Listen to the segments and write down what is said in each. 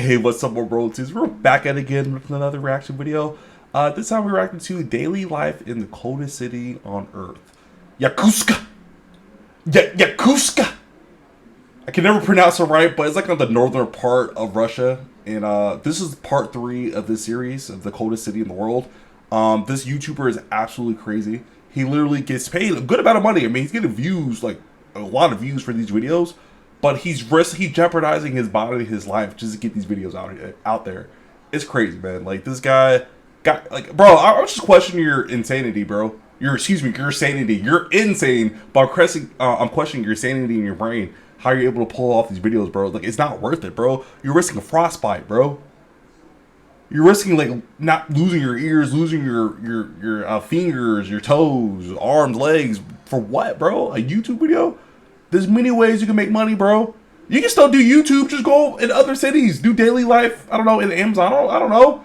Hey, what's up, more royalties? We're back at it again with another reaction video. This time we're reacting to daily life in the coldest city on Earth, YAKUTSK. YAKUTSK. I can never pronounce it right, but it's like on the northern part of Russia. And this is part 3 of this series of the coldest city in the world. This YouTuber is absolutely crazy. He literally gets paid a good amount of money. I mean, he's getting views, like a lot of views for these videos. But he's jeopardizing his body, his life, just to get these videos out there. It's crazy, man. Like, this guy got, like, bro, I'm just questioning your insanity, bro. Your sanity. You're insane, but I'm questioning your sanity in your brain. How you're able to pull off these videos, bro. Like, it's not worth it, bro. You're risking a frostbite, bro. You're risking, like, not losing your ears, losing your fingers, your toes, arms, legs. For what, bro? A YouTube video? There's many ways you can make money, bro. You can still do YouTube. Just go in other cities. Do daily life, I don't know, in Amazon. I don't know.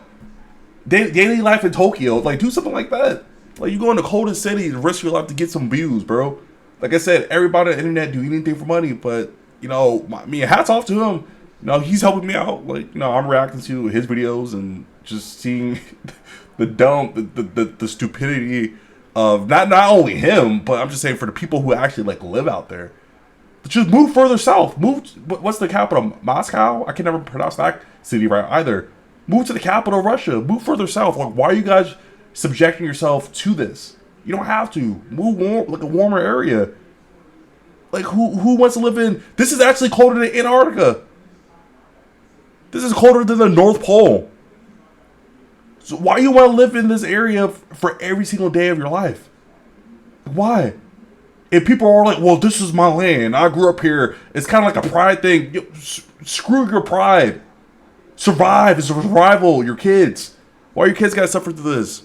Daily life in Tokyo. Like, do something like that. Like, you go in the coldest city and risk your life to get some views, bro. Like I said, everybody on the internet do anything for money. But, you know, hats off to him. You know, he's helping me out. Like, you know, I'm reacting to his videos and just seeing the stupidity of not only him, but I'm just saying for the people who actually, like, live out there. Just move further south. Move. What's the capital? Moscow? I can never pronounce that city right either. Move to the capital of Russia. Move further south. Like, why are you guys subjecting yourself to this? You don't have to. Move like a warmer area. Like, who wants to live in? This is actually colder than Antarctica. This is colder than the North Pole. So why you want to live in this area for every single day of your life? Why? And people are like, well, this is my land. I grew up here. It's kind of like a pride thing. Screw your pride. Survive. It's a survival. Your kids. Why your kids got to suffer through this?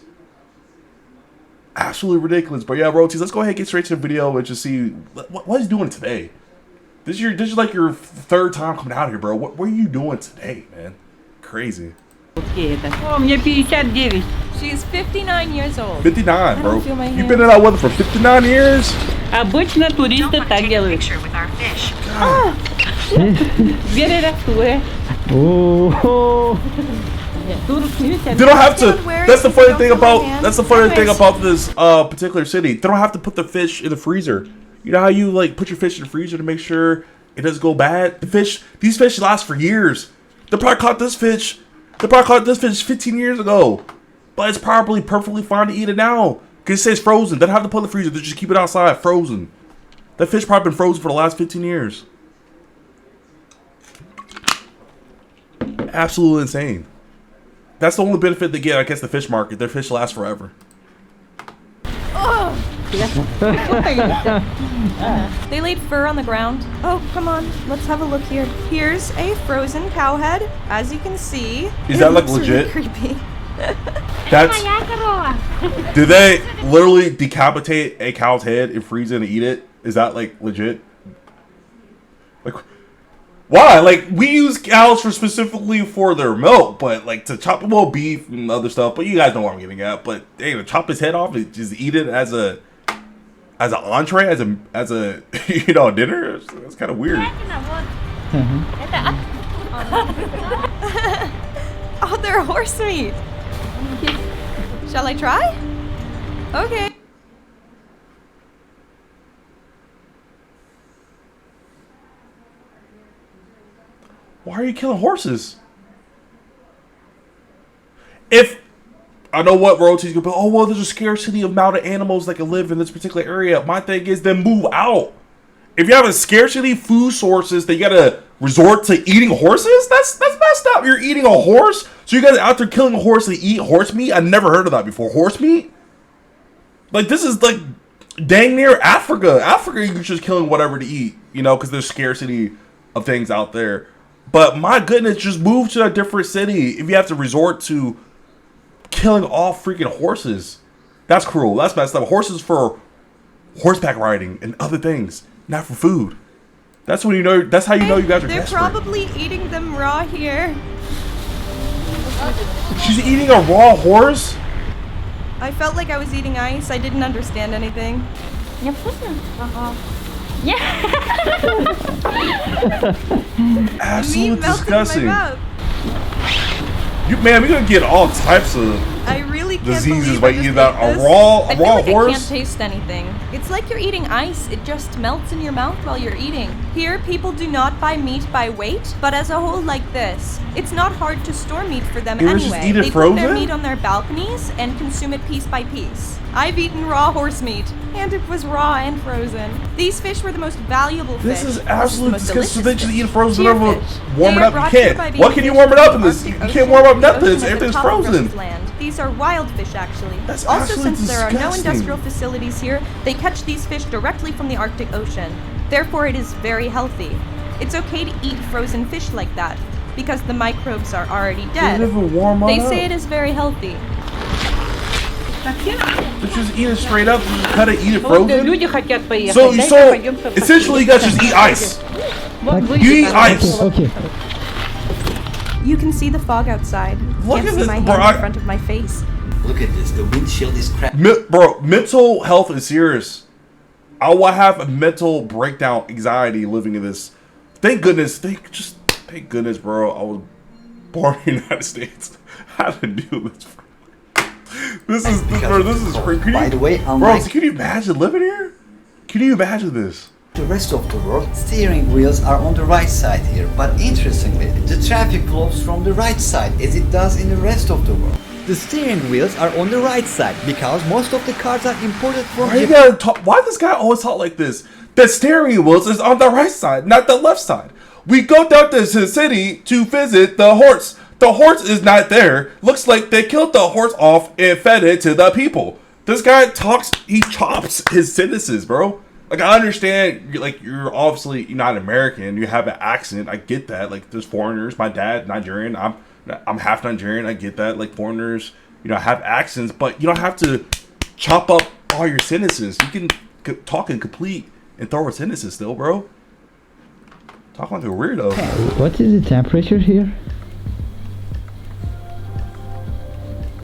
Absolutely ridiculous. But yeah, royalties, let's go ahead and get straight to the video and just see what he's doing today. This is like your 3rd time coming out here, bro. What are you doing today, man? Crazy. She's 59 years old. 59, bro. You've been in that weather for 59 years? Обычно туристы так делают. They don't have to. That's the funny thing about this particular city. They don't have to put the fish in the freezer. You know how you like put your fish in the freezer to make sure it doesn't go bad? These fish last for years. They probably caught this fish 15 years ago. But it's probably perfectly fine to eat it now. Because it says frozen. They don't have to put it in the freezer. They just keep it outside, frozen. That fish probably been frozen for the last 15 years. Absolutely insane. That's the only benefit they get, I guess, the fish market. Their fish last forever. They laid fur on the ground. Oh, come on. Let's have a look here. Here's a frozen cow head. As you can see. Is that like legit? Really creepy. Do they literally decapitate a cow's head and freeze it and eat it? Is that like legit? Like, why? Like, we use cows specifically for their milk, but like to chop them all beef and other stuff. But you guys know what I'm getting at. But hey, to chop his head off and just eat it as an entree, as a you know, dinner. It's kind of weird. Oh, they're horse meat. Shall I try? Okay. Why are you killing horses? If I know what royalties could be, oh well, there's a scarcity of amount of animals that can live in this particular area. My thing is, then move out. If you have a scarcity food sources, that you gotta resort to eating horses. That's messed up. You're eating a horse, so you guys are out there killing a horse to eat horse meat. I never heard of that before. Horse meat. Like, this is like dang near Africa. Africa, you're just killing whatever to eat, you know, because there's scarcity of things out there. But my goodness, just move to a different city if you have to resort to killing off freaking horses. That's cruel. That's messed up. Horses for horseback riding and other things, not for food. That's when you know. That's how you know you guys are They're desperate. probably eating them raw here. She's eating a raw horse? I felt like I was eating ice. I didn't understand anything. Absolutely disgusting. Man, we're gonna get all types of I really can't diseases believe by I just eating that ate this. a I feel raw like I horse. can't taste anything. It's like you're eating ice. It just melts in your mouth while you're eating. Here, people do not buy meat by weight, but as a whole like this. It's not hard to store meat for them You just anyway. eat it They frozen? put their meat on their balconies and consume it piece by piece. I've eaten raw horse meat, and it was raw and frozen. These fish were the most valuable This fish. is absolute disgusting. They just eat fish. frozen Tier whenever fish. warm it They are up. You brought here can't. by being What can you fished warm it up in from this? the You Arctic can't Ocean warm up to the nothing. ocean at the Everything's top of frozen. Russia's land. These are wild fish, actually. That's Also, absolutely since there are no disgusting. industrial facilities here, they catch these fish directly from the Arctic Ocean. Therefore, it is very healthy. It's okay to eat frozen fish like that, because the microbes are already dead. They never warm They up. say it is very healthy. They just eat it straight up, cut it, eat it Вот frozen. люди хотят поехать. So, Дайте пойдем по- essentially, you guys just eat ice. Вот вы You eat там. ice. Okay. You can see the fog outside. Look Can't at see this, my hand bro, in I- front of my face. Look at this, the windshield is cracked. Bro, mental health is serious. I will have a mental breakdown, anxiety living in this. Thank goodness, thank goodness, bro. I was born in the United States. How to do this? This is freaking. Can By you, the way, bro, unlike can you imagine living here? Can you imagine this? the rest of the world, steering wheels are on the right side here. But interestingly, the traffic flows from the right side as it does in the rest of the world. The steering wheels are on the right side because most of the cars are imported from Why you Japan. gotta talk? Why does guy always talk like this? The steering wheels is on the right side, not the left side. We go down to the city to visit the horse. The horse is not there. Looks like they killed the horse off and fed it to the people. This guy talks. He chops his sentences, bro. Like I understand. You're obviously you're not American. You have an accent. I get that. Like there's foreigners. My dad Nigerian. I'm half Nigerian. I get that. Like foreigners, have accents, but you don't have to chop up all your sentences. You can talk in complete and thorough sentences still, bro. Talk like a weirdo. What is the temperature here?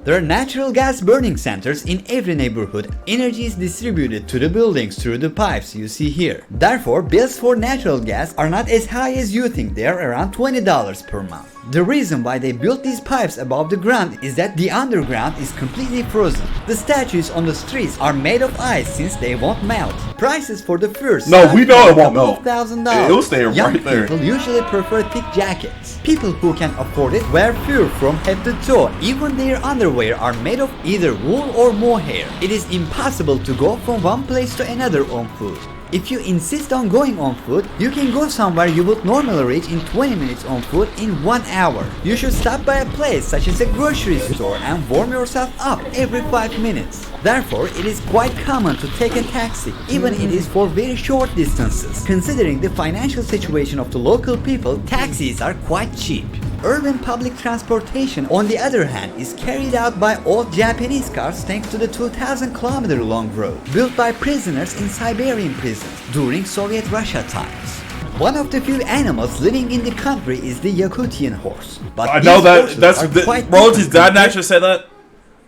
There are natural gas burning centers in every neighborhood. Energy is distributed to the buildings through the pipes you see here. Therefore, bills for natural gas are not as high as you think. They are around $20 per month. The reason why they built these pipes above the ground is that the underground is completely frozen. The statues on the streets are made of ice since they won't melt. Prices for the furs No, we know it won't $1,000. melt. It'll stay Young right there. people usually prefer thick jackets. People who can afford it wear fur from head to toe. Even their underwear are made of either wool or mohair. It is impossible to go from one place to another on foot. If you insist on going on foot, you can go somewhere you would normally reach in 20 minutes on foot in 1 hour. You should stop by a place such as a grocery store and warm yourself up every 5 minutes. Therefore, it is quite common to take a taxi, even it is for very short distances. Considering the financial situation of the local people, taxis are quite cheap. Urban public transportation, on the other hand, is carried out by old Japanese cars thanks to the 2,000-kilometer long road, built by prisoners in Siberian prisons during Soviet Russia times. One of the few animals living in the country is the Yakutian horse. But I know these that. horses That's are quite bro. different His dad compared- actually said that.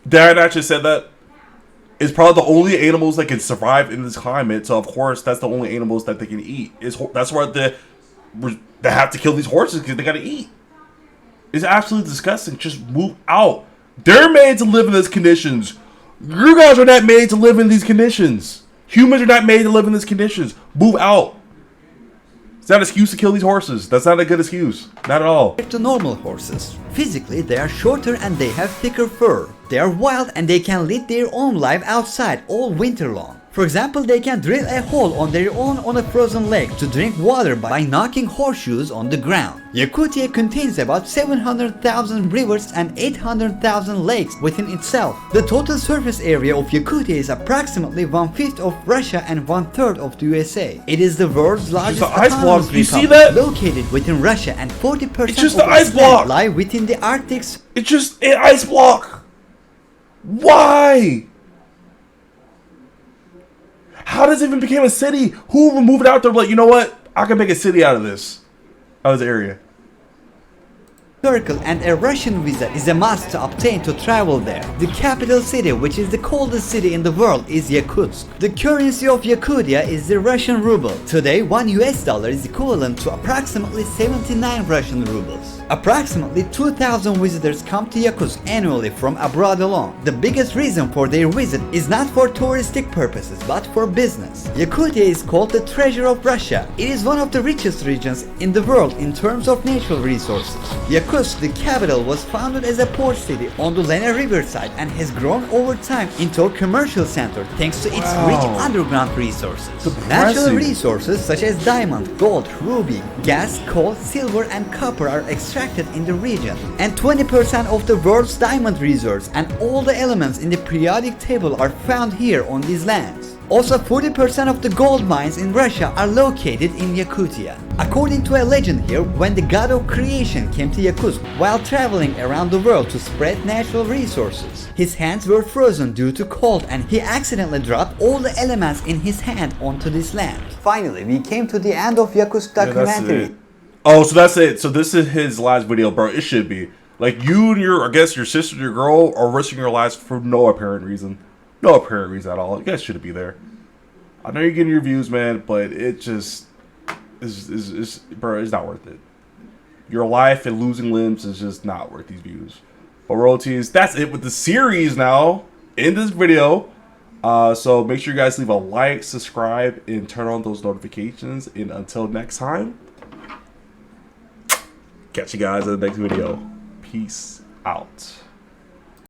Dad actually said that. It's probably the only animals that can survive in this climate. So of course, that's the only animals that they can eat. That's why they have to kill these horses because they gotta eat. It's absolutely disgusting. Just move out. They're made to live in these conditions. You guys are not made to live in these conditions. Humans are not made to live in these conditions. Move out. It's not an excuse to kill these horses. That's not a good excuse. Not at all. to normal horses. Physically, they are shorter and they have thicker fur. They are wild and they can lead their own life outside all winter long. For example, they can drill a hole on their own on a frozen lake to drink water by knocking horseshoes on the ground. Yakutia contains about 700,000 rivers and 800,000 lakes within itself. The total surface area of Yakutia is approximately 1/5 of Russia and 1/3 of the USA. It is the world's largest the ice autonomous block. You see republic, that? located within Russia, and 40% It's just of the ice its land block. lie within the Arctic's. It's just an ice block. Why? How does it even become a city? Who removed it out there? Like, you know what? I can make a city out of this area. Circle and a Russian visa is a must to obtain to travel there. The capital city, which is the coldest city in the world, is Yakutsk. The currency of Yakutia is the Russian ruble. Today, $1 is equivalent to approximately 79 Russian rubles. Approximately 2,000 visitors come to Yakutsk annually from abroad alone. The biggest reason for their visit is not for touristic purposes but for business. Yakutia is called the treasure of Russia. It is one of the richest regions in the world in terms of natural resources. Yakutsk, the capital, was founded as a port city on the Lena riverside and has grown over time into a commercial center thanks to its rich underground resources. Natural resources such as diamond, gold, ruby, gas, coal, silver and copper are extracted in the region. And 20% of the world's diamond reserves and all the elements in the periodic table are found here on these lands. Also, 40% of the gold mines in Russia are located in Yakutia. According to a legend here, when the god of creation came to Yakutsk while traveling around the world to spread natural resources, his hands were frozen due to cold and he accidentally dropped all the elements in his hand onto this land. Finally, we came to the end of YAKUTSK documentary. Oh, so that's it. So this is his last video, bro. It should be. Like, you and your, I guess, your sister and your girl are risking your lives for no apparent reason. No apparent reason at all. You guys shouldn't be there. I know you're getting your views, man, but it just is bro, it's not worth it. Your life and losing limbs is just not worth these views. But royalties, that's it with the series now in this video. So make sure you guys leave a like, subscribe, and turn on those notifications. And until next time, catch you guys in the next video. Peace out.